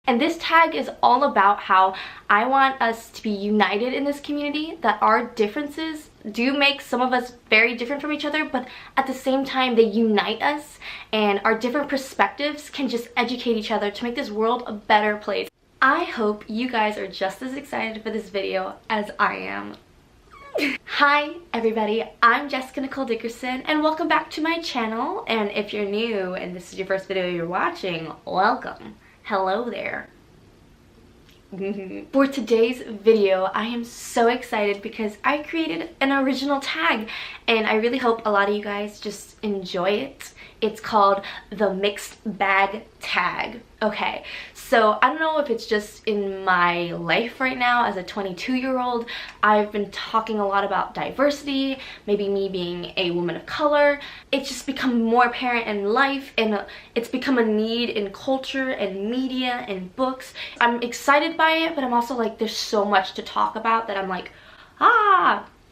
And this tag is all about how I want us to be united in this community, that our differences do make some of us very different from each other, but at the same time they unite us, and our different perspectives can just educate each other to make this world a better place. I hope you guys are just as excited for this video as I am. Hi everybody, I'm Jessica Nicole Dickerson and welcome back to my channel. And if you're new and this is your first video you're watching, welcome. Hello there. For today's video, I am so excited because I created an original tag and I really hope a lot of you guys just enjoy it. It's called the mixed bag tag. Okay, so I don't know if it's just in my life right now as a 22-year-old. I've been talking a lot about diversity, maybe me being a woman of color. It's just become more apparent in life, and it's become a need in culture and media and books. I'm excited by it, but I'm also like, there's so much to talk about that I'm like,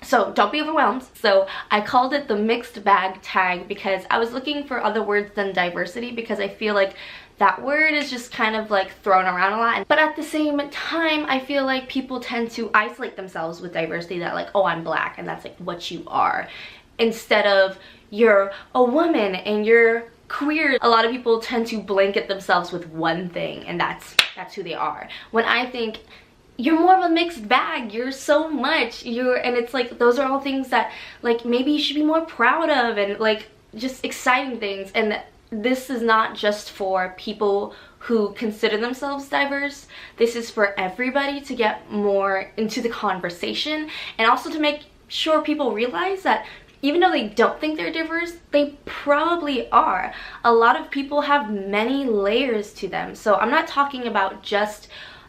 So don't be overwhelmed. So I called it the mixed bag tag because I was looking for other words than diversity, because I feel like that word is just kind of like thrown around a lot. But at the same time, I feel like people tend to isolate themselves with diversity, that like, oh, I'm black, and that's like what you are. Instead of you're a woman and you're queer. A lot of people tend to blanket themselves with one thing, and that's who they are. When I think you're more of a mixed bag, you're so much, and it's like those are all things that like maybe you should be more proud of, and like just exciting things. And this is not just for people who consider themselves diverse. This is for everybody to get more into the conversation, and also to make sure people realize that even though they don't think they're diverse, they probably are. A lot of people have many layers to them. So I'm not talking about just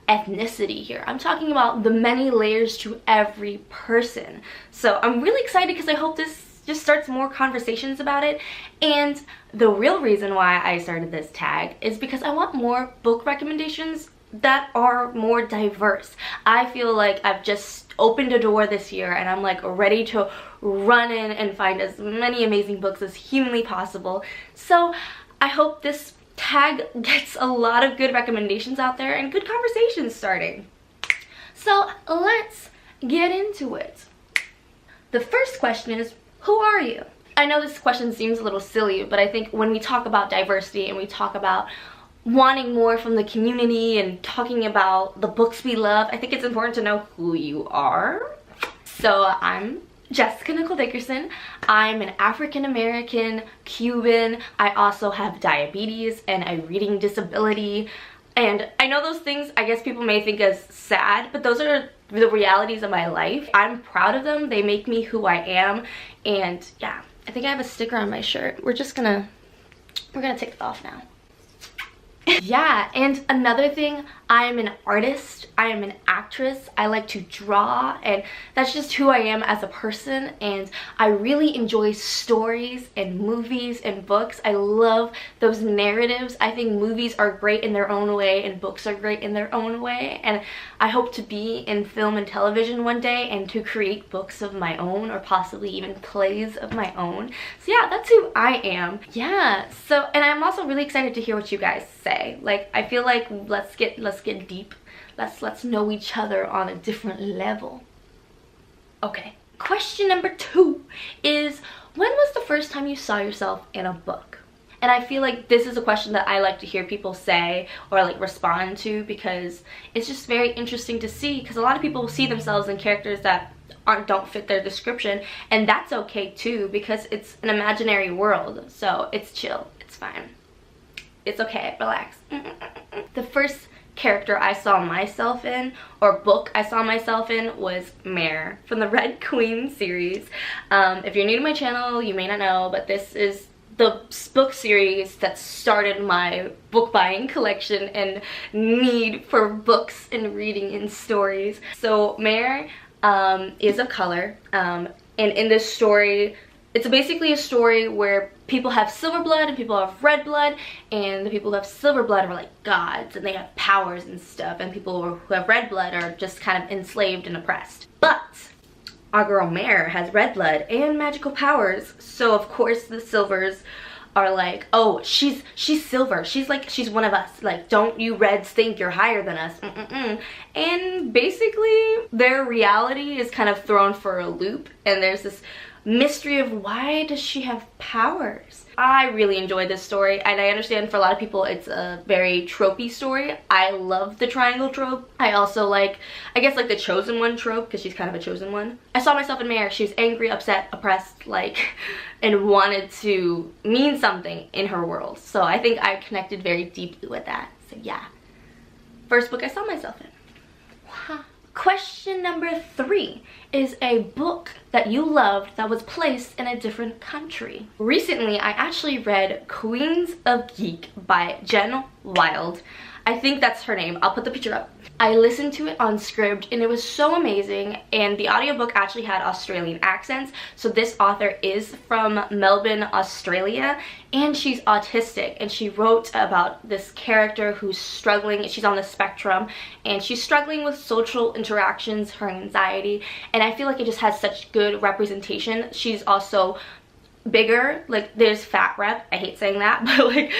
ethnicity here. I'm talking about the many layers to every person. So I'm really excited because I hope this just starts more conversations about it. And the real reason why I started this tag is because I want more book recommendations that are more diverse. I feel like I've just opened a door this year and I'm like ready to run in and find as many amazing books as humanly possible. So I hope this tag gets a lot of good recommendations out there and good conversations starting. So let's get into it. The first question is, who are you? I know this question seems a little silly, but I think when we talk about diversity and we talk about wanting more from the community and talking about the books we love, I think it's important to know who you are. So I'm Jessica Nicole Dickerson. I'm an African-American Cuban. I also have diabetes and a reading disability. And I know those things, I guess people may think as sad, but those are the realities of my life. I'm proud of them. They make me who I am. And yeah, I think I have a sticker on my shirt. We're gonna take it off now. Yeah, and another thing, I am an artist, I am an actress, I like to draw, and that's just who I am as a person. And I really enjoy stories and movies and books. I love those narratives. I think movies are great in their own way and books are great in their own way, and I hope to be in film and television one day and to create books of my own, or possibly even plays of my own. So yeah, that's who I am. Yeah, so, and I'm also really excited to hear what you guys say. Like, I feel like let's get deep. Let's know each other on a different level. Okay, question number 2 is, when was the first time you saw yourself in a book? And I feel like this is a question that I like to hear people say or like respond to, because it's just very interesting to see, because a lot of people see themselves in characters that don't fit their description, and that's okay too, because it's an imaginary world, so it's chill, it's fine. It's okay, relax. The first character I saw myself in, or book I saw myself in, was Mare from the Red Queen series. If you're new to my channel, you may not know, but this is the book series that started my book buying collection and need for books and reading and stories. So Mare is of color, and in this story, it's basically a story where people have silver blood and people have red blood, and the people who have silver blood are like gods and they have powers and stuff, and people who have red blood are just kind of enslaved and oppressed. But our girl Mare has red blood and magical powers, so of course the silvers are like, oh, she's silver, she's one of us, like, don't you reds think you're higher than us. And basically their reality is kind of thrown for a loop, and there's this mystery of why does she have powers. I really enjoyed this story, and I understand for a lot of people it's a very tropey story. I love the triangle trope. I also like, I guess, like the chosen one trope, because she's kind of a chosen one. I saw myself in Mare. She was angry, upset, oppressed, like, and wanted to mean something in her world. So I think I connected very deeply with that. So yeah, first book I saw myself in. Wow. Question number 3 is a book that you loved that was placed in a different country. Recently, I actually read Queens of Geek by Jen Wild. I think that's her name. I'll put the picture up. I listened to it on Scribd and it was so amazing, and the audiobook actually had Australian accents. So this author is from Melbourne, Australia, and she's autistic, and she wrote about this character who's struggling. She's on the spectrum and she's struggling with social interactions, her anxiety, and I feel like it just has such good representation. She's also bigger, like there's fat rep, I hate saying that, but like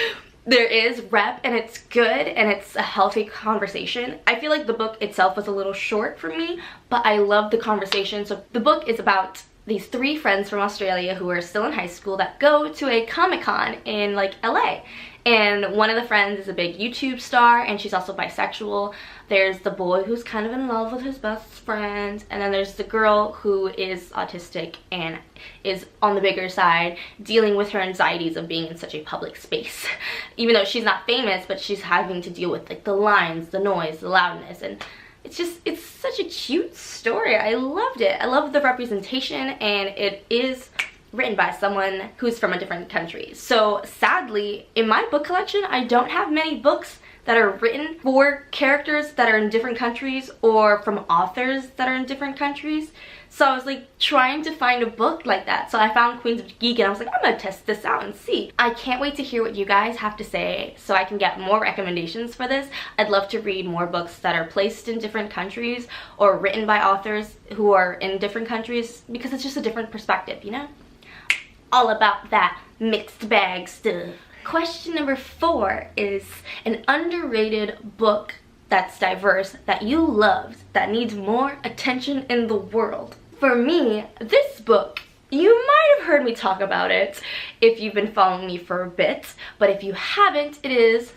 there is rep, and it's good, and it's a healthy conversation. I feel like the book itself was a little short for me, but I love the conversation. So the book is about these 3 friends from Australia who are still in high school that go to a Comic-Con in like LA. And one of the friends is a big YouTube star, and she's also bisexual. There's the boy who's kind of in love with his best friend, and then there's the girl who is autistic and is on the bigger side, dealing with her anxieties of being in such a public space. Even though she's not famous, but she's having to deal with like the lines, the noise, the loudness, and it's such a cute story. I loved it. I love the representation, and it is written by someone who's from a different country. So sadly, in my book collection, I don't have many books that are written for characters that are in different countries or from authors that are in different countries. So I was like trying to find a book like that. So I found Queens of Geek, and I was like, I'm gonna test this out and see. I can't wait to hear what you guys have to say so I can get more recommendations for this. I'd love to read more books that are placed in different countries or written by authors who are in different countries, because it's just a different perspective, you know? All about that mixed bag stuff. Question number 4 is an underrated book that's diverse, that you loved, that needs more attention in the world. For me, this book, you might have heard me talk about it if you've been following me for a bit, but if you haven't, it is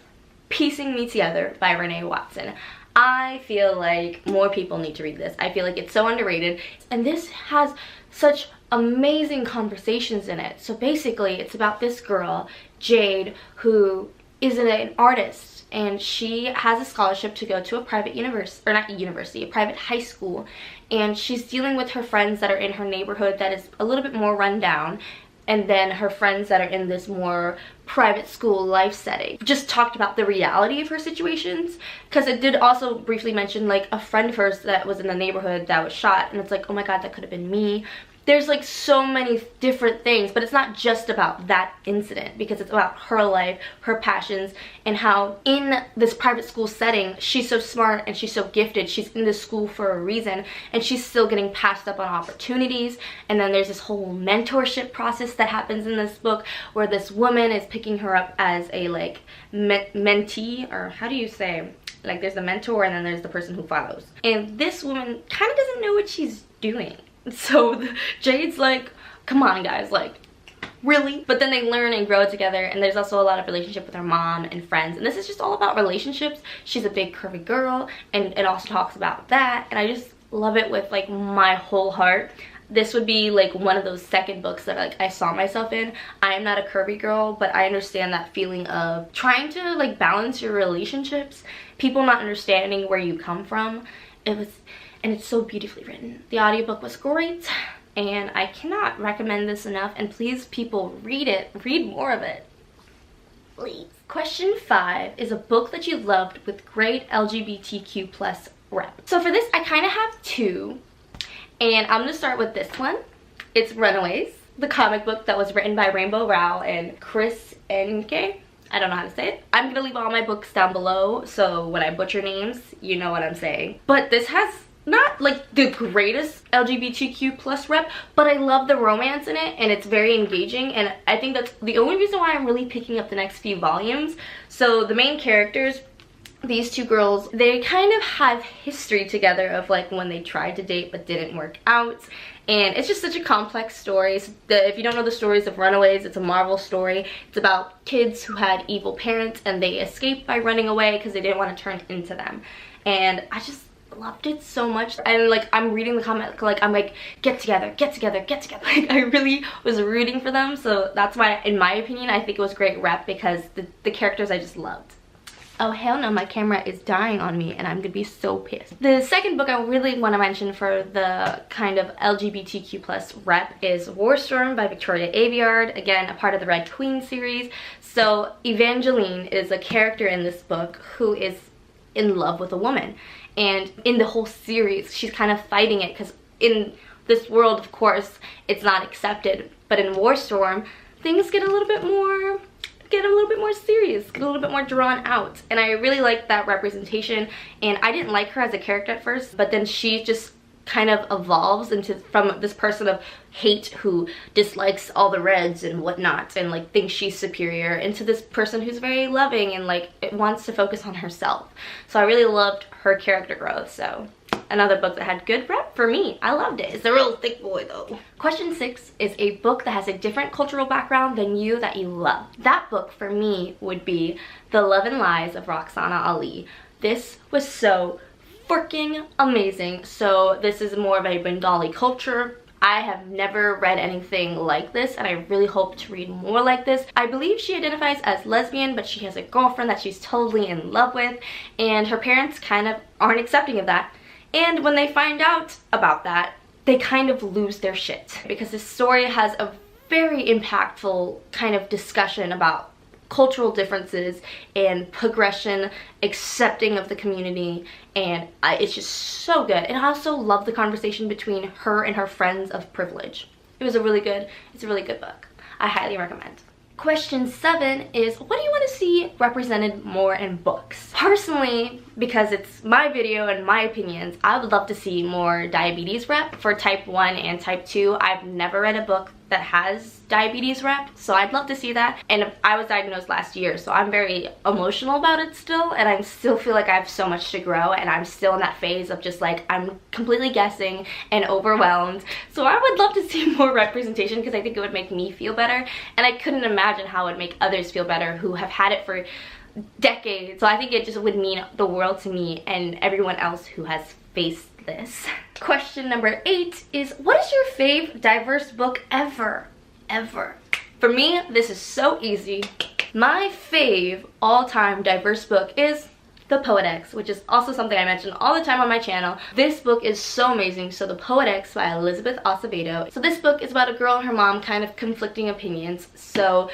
Piecing Me Together by Renee Watson. I feel like more people need to read this. I feel like it's so underrated, and this has such amazing conversations in it. So basically, it's about this girl, Jade, who is an artist, and she has a scholarship to go to a private university, or not university, a private high school, and she's dealing with her friends that are in her neighborhood that is a little bit more run down, and then her friends that are in this more private school life setting. Just talked about the reality of her situations, because it did also briefly mention like a friend of hers that was in the neighborhood that was shot, and it's like, oh my god, that could have been me. There's like so many different things, but it's not just about that incident, because it's about her life, her passions, and how in this private school setting, she's so smart and she's so gifted. She's in this school for a reason, and she's still getting passed up on opportunities. And then there's this whole mentorship process that happens in this book, where this woman is picking her up as a like mentee, or how do you say, like there's the mentor and then there's the person who follows. And this woman kind of doesn't know what she's doing. So Jade's like, come on guys, like really? But then they learn and grow together, and there's also a lot of relationship with her mom and friends, and this is just all about relationships. She's a big curvy girl, and it also talks about that, and I just love it with like my whole heart. This would be like one of those second books that like I saw myself in. I am not a curvy girl, but I understand that feeling of trying to like balance your relationships, people not understanding where you come from. And it's so beautifully written. The audiobook was great, and I cannot recommend this enough, and please people read it. Read more of it, please. Question 5 is a book that you loved with great LGBTQ plus rep. So for this, I kind of have 2, and I'm gonna start with this one. It's Runaways, the comic book that was written by Rainbow Rowell and Chris Enke. I don't know how to say it. I'm gonna leave all my books down below, so when I butcher names, you know what I'm saying. But this has not like the greatest LGBTQ plus rep, but I love the romance in it and it's very engaging, and I think that's the only reason why I'm really picking up the next few volumes. So the main characters, these two girls, they kind of have history together of like when they tried to date but didn't work out, and it's just such a complex story. So if you don't know the stories of Runaways, it's a Marvel story. It's about kids who had evil parents and they escaped by running away because they didn't want to turn into them, and I just loved it so much. And like I'm reading the comment, like I'm like, get together, get together, get together. Like I really was rooting for them, so that's why in my opinion I think it was great rep, because the characters I just loved. Oh hell no, my camera is dying on me and I'm gonna be so pissed. The second book I really want to mention for the kind of LGBTQ plus rep is War Storm by Victoria Aveyard, again a part of the Red Queen series. So Evangeline is a character in this book who is in love with a woman, and in the whole series she's kind of fighting it because in this world of course it's not accepted, but in War Storm things get a little bit more serious, get a little bit more drawn out, and I really like that representation. And I didn't like her as a character at first, but then she just kind of evolves into from this person of hate who dislikes all the reds and whatnot and like thinks she's superior, into this person who's very loving and like it wants to focus on herself. So I really loved her character growth. So another book that had good rep for me. I loved it. It's a real thick boy though. Question 6 is a book that has a different cultural background than you that you love. That book for me would be The Love and Lies of Roxana Ali. This was so freaking amazing. So this is more of a Bengali culture. I have never read anything like this, and I really hope to read more like this. I believe she identifies as lesbian, but she has a girlfriend that she's totally in love with, and her parents kind of aren't accepting of that. And when they find out about that, they kind of lose their shit, because this story has a very impactful kind of discussion about cultural differences and progression, accepting of the community, and it's just so good. And I also love the conversation between her and her friends of privilege. It's a really good book. I highly recommend. Question 7 is, what do you want to see represented more in books? Personally, because it's my video and my opinions, I would love to see more diabetes rep for type 1 and type 2. I've never read a book that has diabetes rep, so I'd love to see that. And I was diagnosed last year, so I'm very emotional about it still, and I still feel like I have so much to grow, and I'm still in that phase of just like I'm completely guessing and overwhelmed. So I would love to see more representation, because I think it would make me feel better, and I couldn't imagine how it would make others feel better who have had it for decades. So I think it just would mean the world to me and everyone else who has faced this. Question number 8 is, what is your fave diverse book ever? For me, this is so easy. My fave all-time diverse book is The Poet-X, which is also something I mention all the time on my channel. This book is so amazing. So The Poet-X by Elizabeth Acevedo. So this book is about a girl and her mom kind of conflicting opinions. So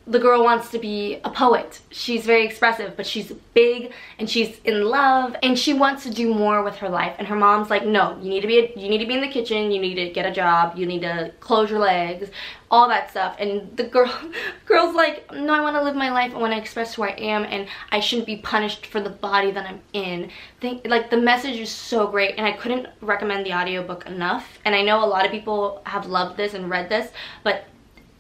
the girl wants to be a poet. She's very expressive, but she's big and she's in love and she wants to do more with her life. And her mom's like, no, you need to be in the kitchen, you need to get a job, you need to close your legs, all that stuff. And the girl's like, no, I want to live my life, I want to express who I am, and I shouldn't be punished for the body that I'm in. Like the message is so great, and I couldn't recommend the audiobook enough. And I know a lot of people have loved this and read this, but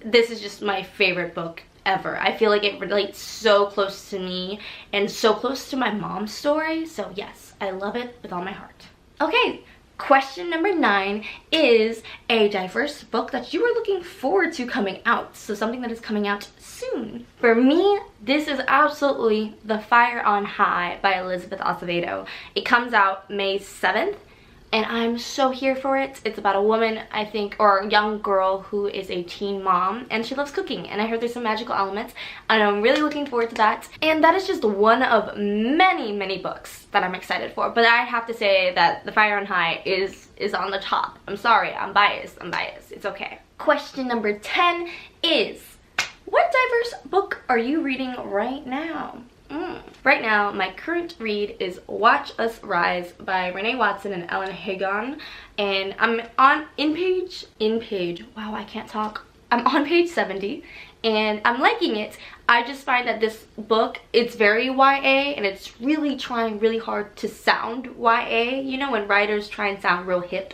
this is just my favorite book ever. I feel like it relates so close to me and so close to my mom's story. So yes, I love it with all my heart. Okay, question number 9 is a diverse book that you are looking forward to coming out. So something that is coming out soon. For me, this is absolutely The Fire on High by Elizabeth Acevedo. It comes out May 7th. And I'm so here for it. It's about a woman, I think, or a young girl who is a teen mom, and she loves cooking. And I heard there's some magical elements, and I'm really looking forward to that. And that is just one of many, many books that I'm excited for. But I have to say that The Fire on High is on the top. I'm sorry, I'm biased. It's okay. Question number 10 is, what diverse book are you reading right now? Right now, my current read is Watch Us Rise by Renee Watson and Ellen Hagon, and I'm on page, wow, I can't talk. I'm on page 70, and I'm liking it. I just find that this book, it's very YA, and it's really trying really hard to sound YA. You know, when writers try and sound real hip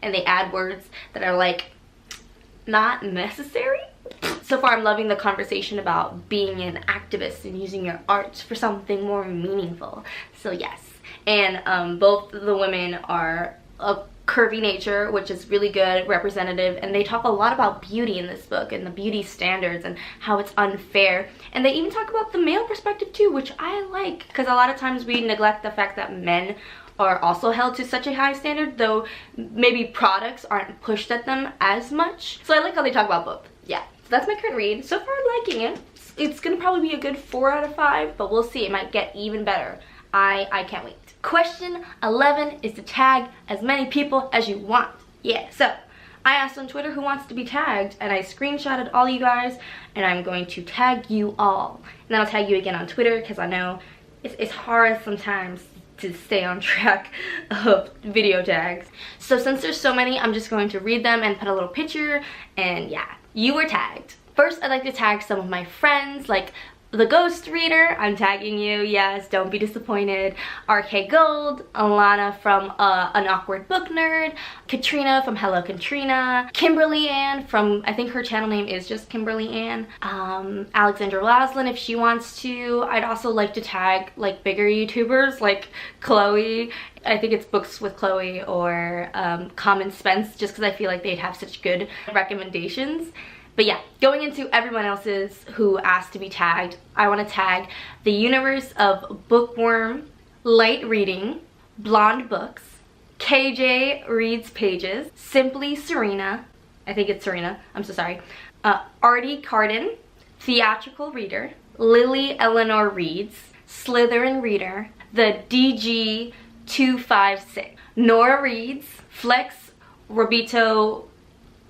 and they add words that are like not necessary. So far I'm loving the conversation about being an activist and using your art for something more meaningful. So yes, and both the women are of curvy nature, which is really good, representative, and they talk a lot about beauty in this book and the beauty standards and how it's unfair. And they even talk about the male perspective too, which I like, because a lot of times we neglect the fact that men are also held to such a high standard, though maybe products aren't pushed at them as much. So I like how they talk about both. Yeah, so that's my current read. So far I'm liking it. It's gonna probably be a good 4 out of 5, but we'll see. It might get even better. I can't wait. Question 11 is to tag as many people as you want. Yeah, so I asked on Twitter who wants to be tagged, and I screenshotted all you guys, and I'm going to tag you all. And then I'll tag you again on Twitter, because I know it's hard sometimes to stay on track of video tags. So since there's so many, I'm just going to read them and put a little picture, and yeah, you were tagged. First, I'd like to tag some of my friends, like The Ghost Reader, I'm tagging you, yes, don't be disappointed. RK Gold, Alana from An Awkward Book Nerd, Katrina from Hello Katrina, Kimberly Ann from, I think her channel name is just Kimberly Ann, Alexandra Laslin if she wants to. I'd also like to tag like bigger YouTubers like Chloe. I think it's Books with Chloe or Common Spence, just because I feel like they'd have such good recommendations. But yeah, going into everyone else's who asked to be tagged, I want to tag The Universe of Bookworm, Light Reading, Blonde Books, KJ Reads Pages, Simply Serena, I think it's Serena, I'm so sorry, Artie Carden, Theatrical Reader, Lily Eleanor Reads, Slytherin Reader, The DG256, Nora Reads, Flex Robito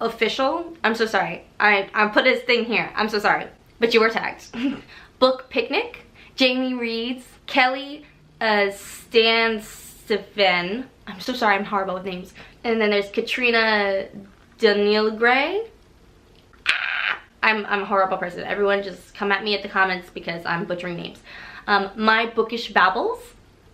Official, I'm so sorry, I put his thing here, I'm so sorry, but you were tagged. Book Picnic, Jamie Reads, Kelly Stansteven, I'm so sorry, I'm horrible with names, and then there's Katrina Daniel Gray. I'm a horrible person, everyone just come at me at the comments because I'm butchering names. My Bookish Babbles,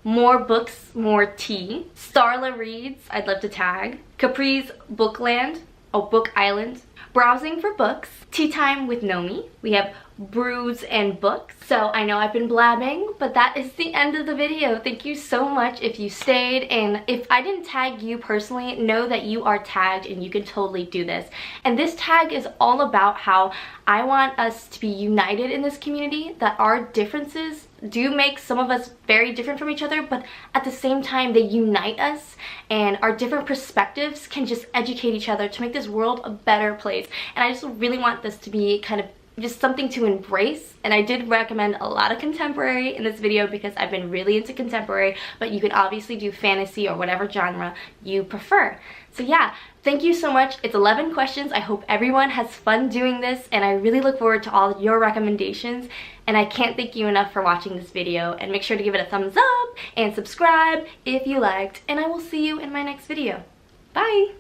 More Books, More Tea, Starla Reads, I'd love to tag, Capri's Bookland, Book Island, Browsing for Books, Tea Time with Nomi. We have Brews and Books. So I know I've been blabbing, but that is the end of the video. Thank you so much if you stayed, and if I didn't tag you personally, know that you are tagged and you can totally do this. And this tag is all about how I want us to be united in this community, that our differences do make some of us very different from each other, but at the same time they unite us, and our different perspectives can just educate each other to make this world a better place. And I just really want this to be kind of just something to embrace, and I did recommend a lot of contemporary in this video because I've been really into contemporary, but you can obviously do fantasy or whatever genre you prefer. So yeah, thank you so much. It's 11 questions. I hope everyone has fun doing this, and I really look forward to all your recommendations, and I can't thank you enough for watching this video, and make sure to give it a thumbs up and subscribe if you liked, and I will see you in my next video. Bye!